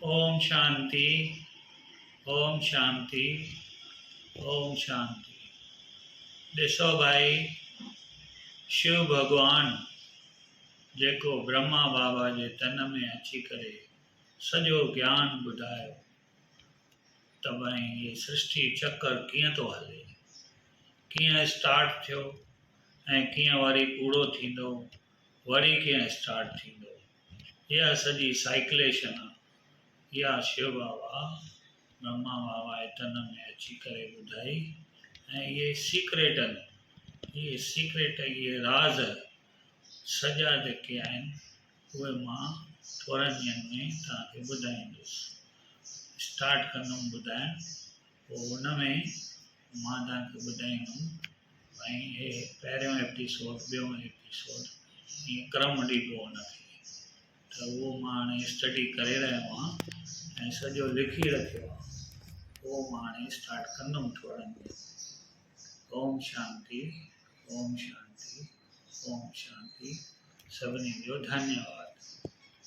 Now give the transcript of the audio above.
ओम शांति, ओम शांति, ओम शांति। ॾिसो भाई, शिव भगवान जेको ब्रह्मा बाबा जे तन में अची करे सॼो ज्ञान ॿुधायो त भई ये सृष्टि चक्कर कीअं थो हले, कीअं स्टार्ट थियो ऐं कीअं वरी पूरो थींदो, वरी कीअं स्टार्ट थींदो, इहा सॼी साइक्लेशन आहे। इहा शिव बाबा ब्रह्मा बाबा जे तन में अची करे ॿुधाई ऐं इहे सीक्रेट आहिनि। इहे सीक्रेट, इहे राज़ सॼा जेके आहिनि उहे मां थोरनि ॾींहंनि में तव्हांखे ॿुधाईंदुसि। स्टार्ट कंदुमि ॿुधाइणु, पोइ उन में मां तव्हांखे ॿुधाईंदुमि भई हे पहिरियों एपिसोड, ॿियों एपिसोड, ईअं क्रम ॾिबो हुनखे। त उहो मां हाणे स्टडी करे रहियो आहियां ऐं सॼो लिखी रखियो आहे। उहो मां हाणे स्टार्ट कंदुमि थोरनि ॾींहंनि। ओम शांति, ओम शांति, ओम शांति। सभिनी जो धन्यवाद।